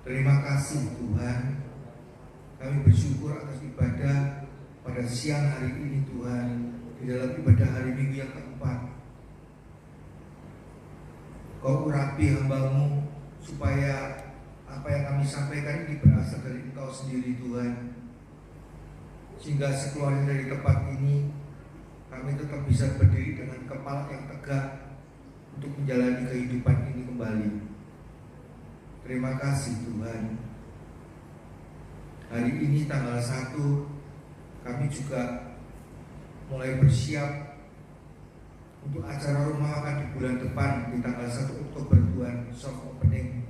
Terima kasih Tuhan, kami bersyukur atas ibadah pada siang hari ini Tuhan, di dalam ibadah hari Minggu yang keempat. Kau urapi hamba-Mu supaya apa yang kami sampaikan ini berasal dari Engkau sendiri Tuhan, sehingga sekeluarnya dari tempat ini kami tetap bisa berdiri dengan kepala yang tegak menjalani kehidupan ini kembali. Terima kasih Tuhan. Hari ini tanggal 1 kami juga mulai bersiap untuk acara rumah makan di bulan depan di tanggal 1 Oktober Tuhan, soft opening.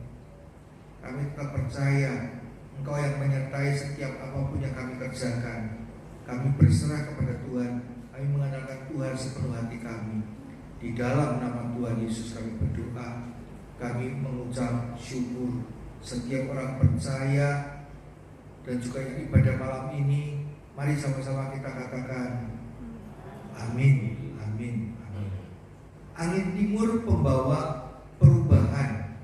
Kami tetap percaya Engkau yang menyertai setiap apapun yang kami kerjakan. Kami berserah kepada Tuhan. Kami mengandalkan Tuhan sepenuh hati kami. Di dalam nama Tuhan Yesus kami berdoa. Kami mengucap syukur. Setiap orang percaya dan juga yang ibadah malam ini, mari sama-sama kita katakan amin, amin, amin. Angin timur pembawa perubahan.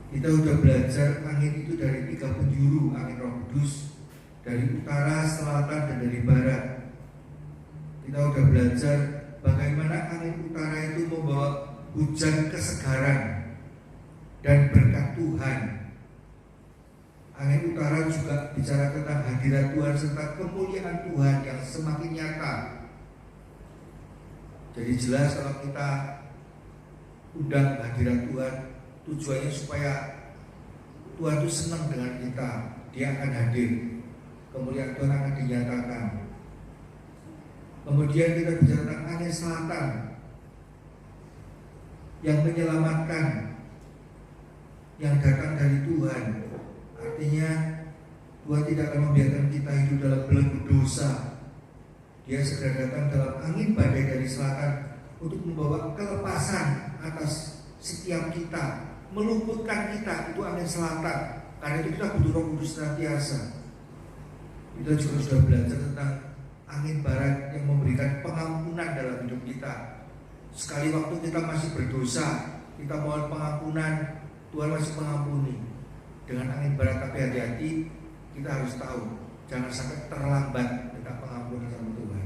Kita sudah belajar angin itu dari 3 penjuru, angin Roh Kudus, dari utara, selatan, dan dari barat. Kita sudah belajar bagaimana angin utara itu membawa hujan kesegaran dan berkat Tuhan. Angin utara juga bicara tentang hadirat Tuhan serta kemuliaan Tuhan yang semakin nyata. Jadi jelas kalau kita undang hadirat Tuhan, tujuannya supaya Tuhan itu senang dengan kita. Dia akan hadir. Kemuliaan Tuhan akan dinyatakan. Kemudian kita bicara tentang angin selatan yang menyelamatkan, yang datang dari Tuhan. Artinya Tuhan tidak akan membiarkan kita hidup dalam belenggu dosa. Dia segera datang dalam angin badai dari selatan untuk membawa kelepasan atas setiap kita, meluputkan kita. Itu angin selatan. Karena itu kita butuh Roh Kudus senantiasa. Kita juga sudah belajar tentang angin barat yang memberikan pengampunan dalam hidup kita. Sekali waktu kita masih berdosa, kita mohon pengampunan, Tuhan masih mengampuni. Dengan angin barat, tapi hati-hati, kita harus tahu jangan sampai terlambat minta pengampunan sama Tuhan.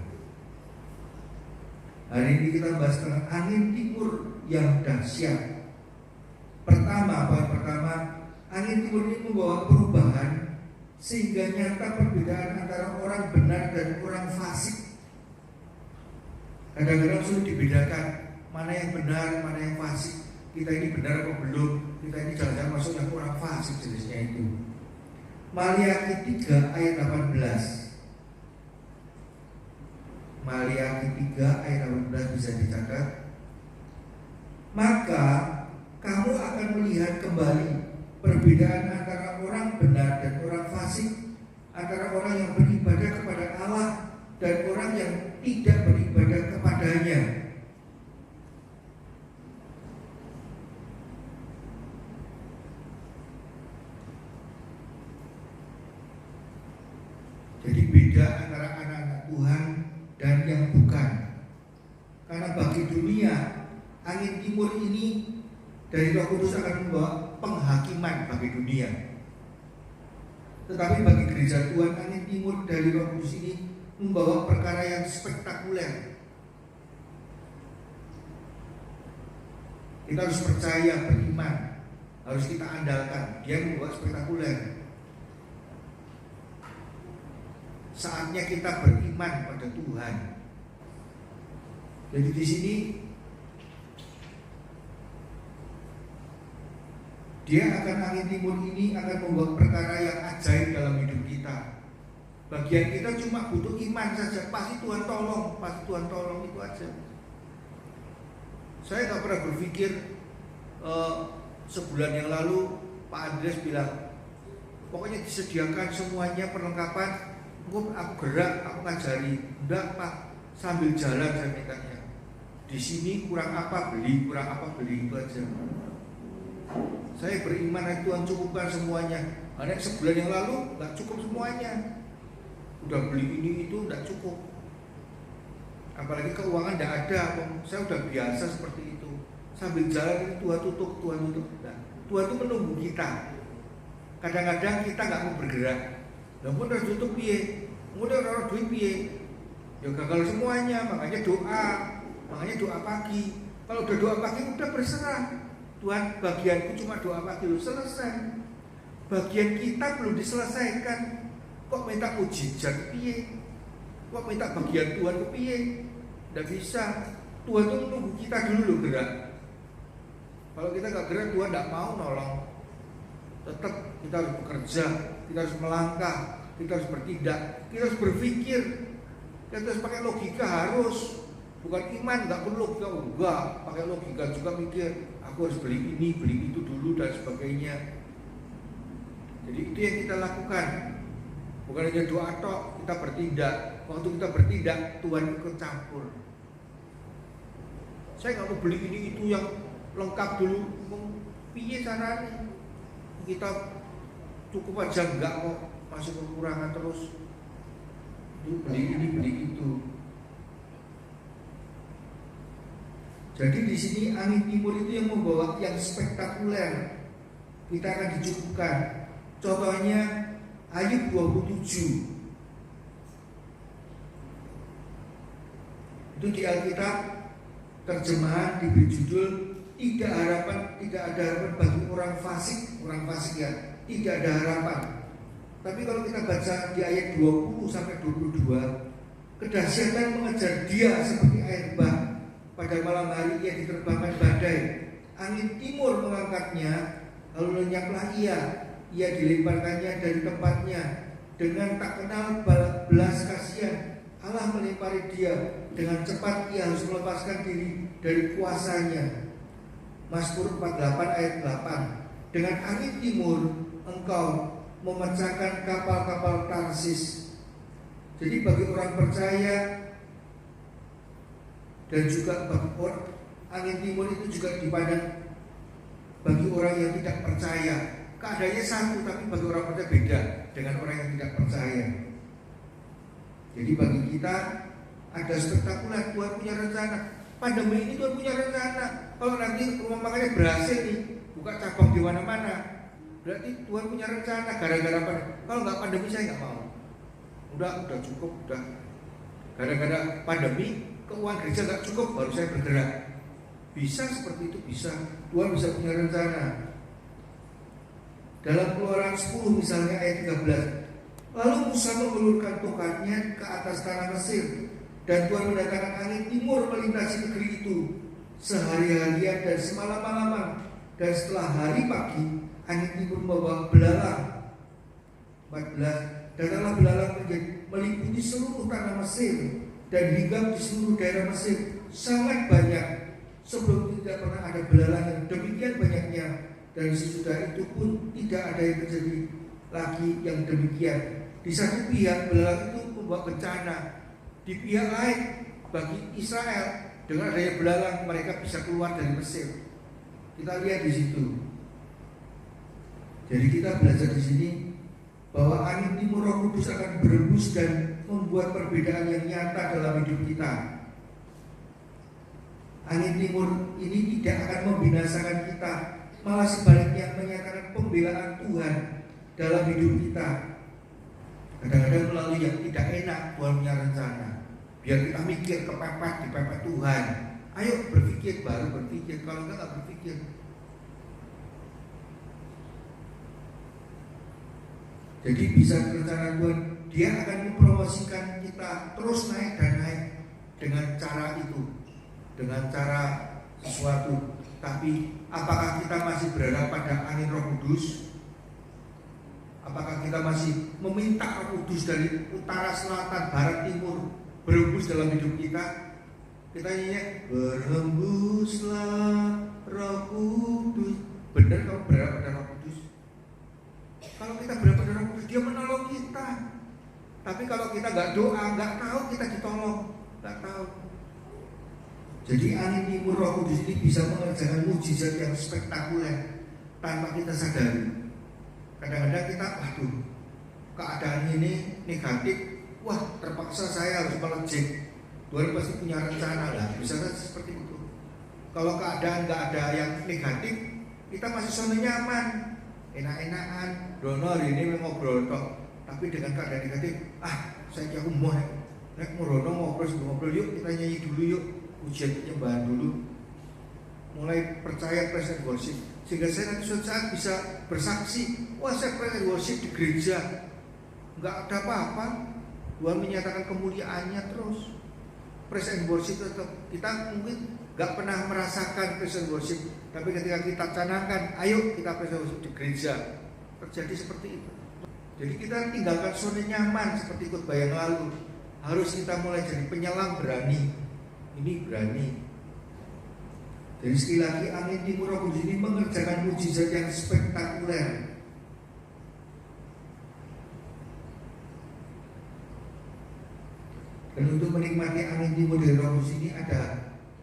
Hari ini kita bahas tentang angin timur yang dahsyat. Poin pertama, angin timur ini membawa perubahan sehingga nyata perbedaan antara orang benar dan orang fasik. Kadang-kadang sulit dibedakan mana yang benar, mana yang fasik. Kita ini benar atau belum? Kita ini jangan-jangan masuk yang orang fasik jenisnya itu. Maliaki 3 ayat 18. Maliaki 3 ayat 18 bisa dicatat. Maka kamu akan melihat kembali perbedaan antara orang benar dan orang fasik, antara orang yang beribadah kepada Allah dan orang yang tidak beribadah kepadanya. Jadi beda antara anak-anak Tuhan dan yang bukan. Karena bagi dunia, angin timur ini dari Roh Kudus akan membawa penghakiman bagi dunia. Tetapi bagi gereja Tuhan, angin timur dari Roh Kudus ini membawa perkara yang spektakuler. Kita harus percaya, beriman, harus kita andalkan. Dia membawa spektakuler. Saatnya kita beriman pada Tuhan. Jadi di sini dia akan angin timur ini akan membawa perkara yang ajaib dalam hidup kita. Bagian kita cuma butuh iman saja. Pasti Tuhan tolong, itu aja. Saya tak pernah berpikir sebulan yang lalu Pak Andres bilang, pokoknya disediakan semuanya perlengkapan. Aku gerak, aku ngajari. Enggak Pak, sambil jalan saya mintanya. Di sini kurang apa beli, itu aja. Saya beriman Tuhan cukupkan semuanya. Karena sebulan yang lalu nggak cukup semuanya. Udah beli ini itu nggak cukup. Apalagi keuangan nggak ada. Saya udah biasa seperti itu. Sambil jalan ini Tuhan tutup. Nah, Tuhan itu menunggu kita. Kadang-kadang kita nggak mau bergerak. Namun udah tutup piye, udah orang duit piye, ya gagal semuanya. Makanya doa pagi. Kalau udah doa pagi udah berserah. Tuhan, bagianku cuma doa pagi, selesai. Bagian kita belum diselesaikan. Kok minta mujizat piye? Kok minta bagian Tuhan ke piye? Nggak bisa. Tuhan itu menunggu kita dulu loh gerak. Kalau kita nggak gerak, Tuhan nggak mau nolong. Tetap kita harus bekerja, kita harus melangkah, kita harus bertindak, kita harus berpikir, kita harus pakai logika, harus. Bukan iman, nggak perlu logika, enggak, pakai logika juga mikir, aku harus beli ini, beli itu dulu dan sebagainya. Jadi itu yang kita lakukan. Bukan hanya doa tok, kita bertindak. Waktu kita bertindak, Tuhan ikut campur. Saya nggak mau beli ini itu yang lengkap dulu. Piye caranya? Kita cukup aja enggak kok, masih kekurangan terus. Beli ini, beli itu. Jadi di sini angin timur itu yang membawa yang spektakuler. Kita akan dicukupkan. Contohnya Ayub 27. Itu di Alkitab terjemahan diberi judul tidak ada harapan bagi orang fasik ya, tidak ada harapan. Tapi kalau kita baca di ayat 20 sampai 22, kedahsyatan mengejar dia seperti air bah. Pada malam hari ia diterbangkan badai, angin timur mengangkatnya, lalu lenyaplah ia dilemparkannya dari tempatnya. Dengan tak kenal belas kasihan, Allah melempari dia. Dengan cepat ia harus melepaskan diri dari kuasanya. Mazmur 48 ayat 8. Dengan angin timur engkau memecahkan kapal-kapal Tarsis. Jadi bagi orang percaya dan juga bagi orang, angin timur itu juga dipandang bagi orang yang tidak percaya. Keadaannya satu, tapi bagi orang percaya beda dengan orang yang tidak percaya. Jadi bagi kita ada spektakuler, Tuhan punya rencana. Pandemi ini Tuhan punya rencana. Kalau nanti rumah makannya berhasil nih, buka cabang di mana-mana, berarti Tuhan punya rencana. Gara-gara pandemi. Kalau nggak pandemi saya nggak mau. Udah cukup, udah. Gara-gara pandemi keuangan gereja nggak cukup, baru saya bergerak. Bisa seperti itu, bisa. Tuhan bisa punya rencana. Dalam Keluaran 10 misalnya ayat 13. Lalu Musa mengulurkan tongkatnya ke atas tanah Mesir, dan Tuhan mendatangkan angin timur melintasi negeri itu sehari-harian dan semalam-malaman. Dan setelah hari pagi, angin timur membawa belalang. 14. Datanglah belalang meliputi seluruh tanah Mesir dan hinggap di seluruh daerah Mesir, sangat banyak. Sebelum tidak pernah ada belalang yang demikian banyaknya, dan sesudah itu pun tidak ada yang terjadi lagi yang demikian. Di satu pihak belalang itu membawa bencana, di pihak lain bagi Israel dengan adanya belalang mereka bisa keluar dari Mesir. Kita lihat di situ. Jadi kita belajar di sini bahwa angin timur Roh Kudus akan berembus dan membuat perbedaan yang nyata dalam hidup kita. Angin timur ini tidak akan membinasakan kita, malah sebaliknya menyatakan pembelaan Tuhan dalam hidup kita. Kadang-kadang melalui yang tidak enak Tuhan punya rencana, biar kita mikir dipepet Tuhan. Ayo berpikir, baru berpikir. Kalau enggak berpikir. Jadi bisa rencana Tuhan, dia akan mempromosikan kita terus naik dan naik dengan cara itu, dengan cara sesuatu. Tapi apakah kita masih berada pada angin Roh Kudus? Apakah kita masih meminta Roh Kudus dari utara, selatan, barat, timur berhembus dalam hidup kita? Kita nyanyi, berhembuslah Roh Kudus. Benar kalau berada pada Roh Kudus? Kalau kita berada pada Roh Kudus, dia menolong kita. Tapi kalau kita nggak doa, nggak tahu kita ditolong, nggak tahu. Jadi angin timur Roh Kudus ini bisa mengerjakan mujizat yang spektakuler tanpa kita sadari. Kadang-kadang kita, waduh, keadaan ini negatif, wah terpaksa saya harus melejit. Tuhan pasti punya rencana lah, bisa saja seperti itu. Kalau keadaan nggak ada yang negatif, kita masih zona nyaman, enak-enakan. Dono hari ini ngobrol tok, tapi dengan keadaan negatif, saya aku mau nek ngobrol yuk, kita nyanyi dulu yuk, ujian penyembahan dulu, mulai percaya praise and worship, sehingga saya nanti suatu saat bisa bersaksi, wah saya praise and worship di gereja, nggak ada apa-apa. Tuhan menyatakan kemuliaannya terus. praise and worship tetap. Kita mungkin gak pernah merasakan praise and worship, tapi ketika kita canangkan, ayo kita praise and worship di gereja, terjadi seperti itu. Jadi kita tinggalkan zona nyaman seperti khotbah yang lalu. Harus kita mulai jadi penyelam berani. Ini berani. Jadi sekali lagi angin timur Roh Kudus ini mengerjakan mujizat yang spektakuler. Dan untuk menikmati angin timur dari Roh Kudus ini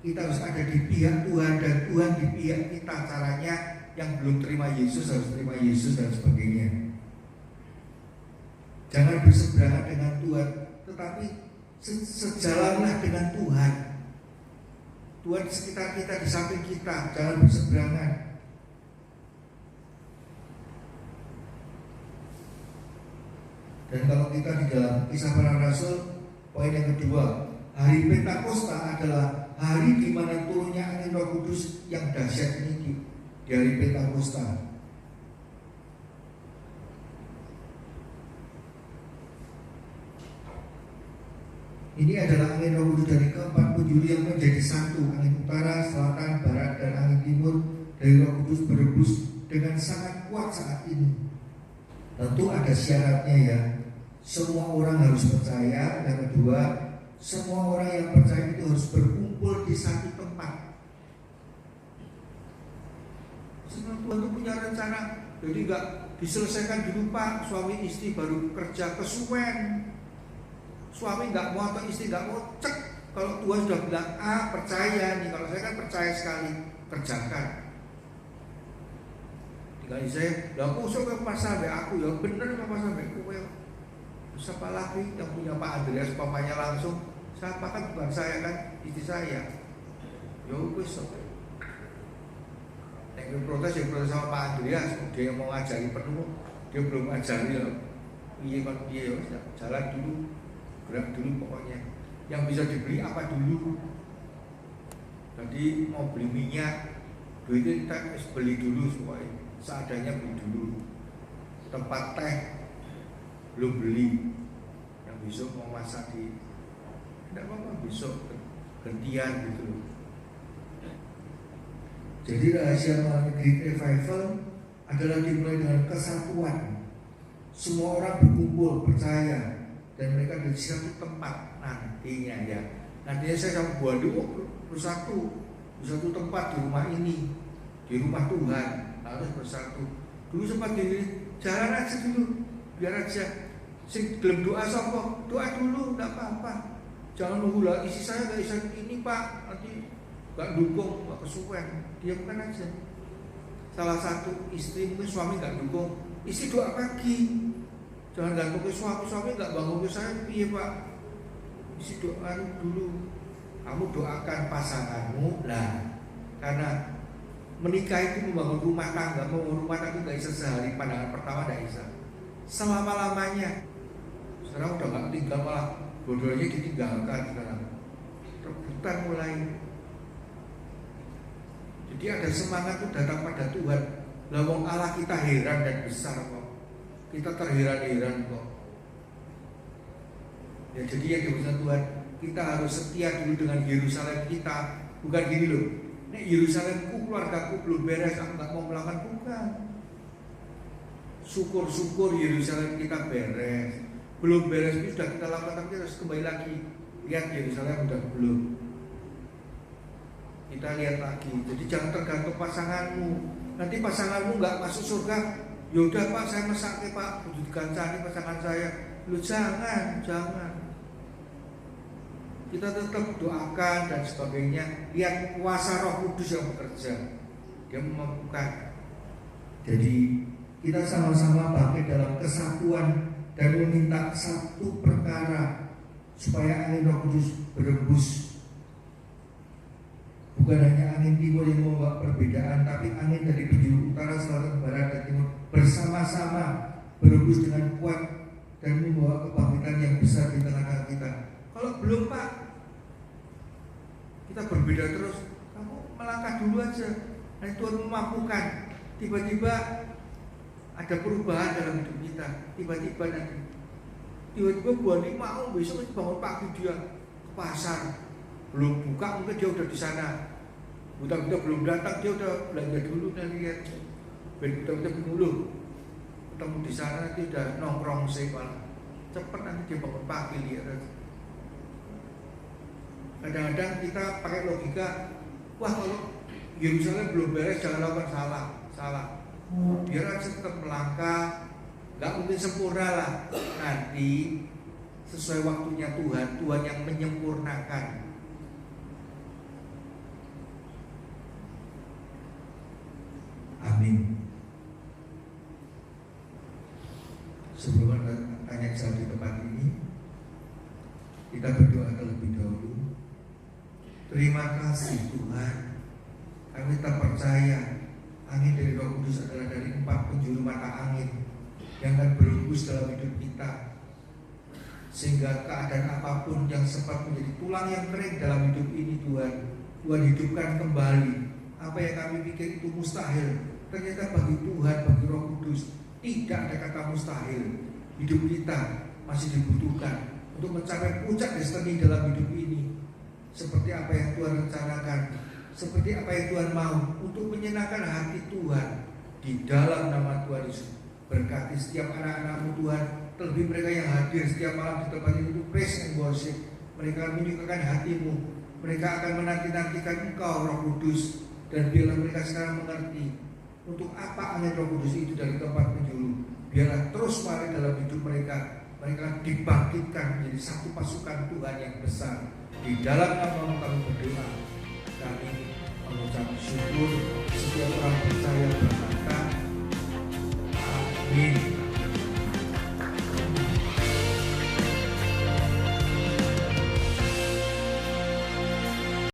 kita harus ada di pihak Tuhan dan Tuhan di pihak kita. Caranya yang belum terima Yesus harus terima Yesus dan sebagainya. Jangan berseberangan dengan Tuhan, tetapi sejalanlah dengan Tuhan. Tuhan di sekitar kita, di samping kita, jangan berseberangan. Dan kalau kita di dalam Kisah Para Rasul, poin yang kedua, hari Pentakosta adalah hari di mana turunnya angin Roh Kudus yang dahsyat ini di hari Pentakosta. Ini adalah angin Roh Kudus dari keempat penjuru yang menjadi satu, angin utara, selatan, barat, dan angin timur dari Roh Kudus berembus dengan sangat kuat saat ini. Tentu ada syaratnya ya. Semua orang harus percaya. Yang kedua, semua orang yang percaya itu harus berkumpul di satu tempat. Semua Tuhan itu punya rencana. Jadi enggak diselesaikan dulu Pak, suami istri baru kerja kesuwen. Suami nggak mau atau istri nggak mau, cek. Kalau Tuhan sudah bilang A, percaya nih. Kalau saya kan percaya sekali, kerjakan. Tinggal saya, lah aku suka pasal aku ya bener apa pasal aku ya. Siapa lagi yang punya Pak Andreas papanya langsung? Siapa kan bukan saya kan, istri saya. Ya wis oke. Yang protes sama Pak Andreas, dia yang mau ngajari penuh, dia belum ngajari loh. Iya ya, jalan dulu. Gerak dulu pokoknya. Yang bisa dibeli apa dulu. Jadi mau beli minyak, duitnya kita beli dulu supaya seadanya beli dulu. Tempat teh belum beli. Yang besok mau masak tidak apa-apa, besok gantian gitu loh. Jadi rahasia mengalami Great Revival adalah dimulai dengan kesatuan. Semua orang berkumpul percaya. Dan mereka di satu tempat nantinya ya. Nantinya saya sama Bu Andi bersatu di satu tempat di rumah ini, di rumah Tuhan harus bersatu. Dulu sempat di jalan aja dulu, biar aja. Sing gelem doa sapa, doa dulu, enggak apa-apa. Jangan nunggu lah isi saya enggak bisa ini Pak, nanti enggak dukung, enggak kesuwen. Diamkan aja. Salah satu istri mungkin suami enggak dukung, istri doa pagi. Jangan gantung ke suami nggak bangun ke saya, iya Pak. Isi doa dulu. Kamu doakan pasanganmu lah. Karena menikah itu membangun rumah tangga. Membangun rumah tangga nggak bisa sehari, pandangan pertama nggak bisa. Selama-lamanya. Sekarang udah nggak tinggal, malah dua-duanya ditinggalkan sekarang. Rebutan mulai. Jadi ada semangat itu datang pada Tuhan. Lah wong Allah kita heran dan besar kok. Kita terheran-heran kok. Ya jadi yang dimaksud Tuhan, kita harus setia dulu dengan Yerusalem kita. Bukan gini loh, nek Yerusalemku, keluargaku belum beres, aku nggak mau melakukan, bukan. Syukur-syukur Yerusalem kita beres. Belum beres itu sudah kita lakukan, tapi harus kembali lagi. Lihat Yerusalem udah belum. Kita lihat lagi. Jadi jangan tergantung pasanganmu. Nanti pasanganmu nggak masuk surga. Yaudah Pak, saya mesake Pak, kudu dikancani pasangan saya. Lu jangan. Kita tetap doakan dan sebagainya. Lihat kuasa Roh Kudus yang bekerja. Dia memampukan. Jadi kita sama-sama bangkit dalam kesatuan dan meminta satu perkara, supaya angin Roh Kudus berembus. Bukan hanya angin timur yang membawa perbedaan, tapi angin dari penjuru utara, selatan, barat, dan timur bersama-sama berembus dengan kuat dan membawa kebangkitan yang besar di tengah-tengah kita. Kalau belum Pak, kita berbeda terus. Kamu melangkah dulu aja. Nah Tuhan memampukan. Tiba-tiba ada perubahan dalam hidup kita. Tiba-tiba Bu Ani mau besok bangun pagi dia ke pasar. belum buka mungkin dia udah di sana. Buta-buta belum datang dia udah belanja dulu dan lihat. Buta-buta dulu ketemu di sana nanti udah nongkrong sih malah. Cepat nanti dia bangun pagi lihat. Kadang-kadang kita pakai logika, wah kalau Yerusalem belum beres jangan lakukan salah. Biar aja tetap melangkah, nggak mungkin sempurna lah. Nanti sesuai waktunya Tuhan yang menyempurnakan. Amin. Sebelum tanya jawab di tempat ini, kita berdoa terlebih dahulu. Terima kasih Tuhan, kami tak percaya angin dari Roh Kudus adalah dari 4 penjuru mata angin yang akan berhembus dalam hidup kita, sehingga keadaan apapun yang sempat menjadi tulang yang kering dalam hidup ini Tuhan hidupkan kembali. Apa yang kami pikir itu mustahil, ternyata bagi Tuhan, bagi Roh Kudus tidak ada kata mustahil. Hidup kita masih dibutuhkan untuk mencapai puncak destiny dalam hidup ini, seperti apa yang Tuhan rencanakan, seperti apa yang Tuhan mau, untuk menyenangkan hati Tuhan di dalam nama Tuhan Yesus. Berkati setiap anak-anak-Mu Tuhan, terlebih mereka yang hadir setiap malam di tempat ini untuk praise and worship. Mereka akan menyukakan hati-Mu, mereka akan menanti-nantikan Engkau Roh Kudus. Dan biarlah mereka sekarang mengerti untuk apa angin Roh Kudus itu dari tempat penjuru. Biarlah terus mari dalam hidup mereka dibangkitkan menjadi satu pasukan Tuhan yang besar. Di dalam nama kami berdoa.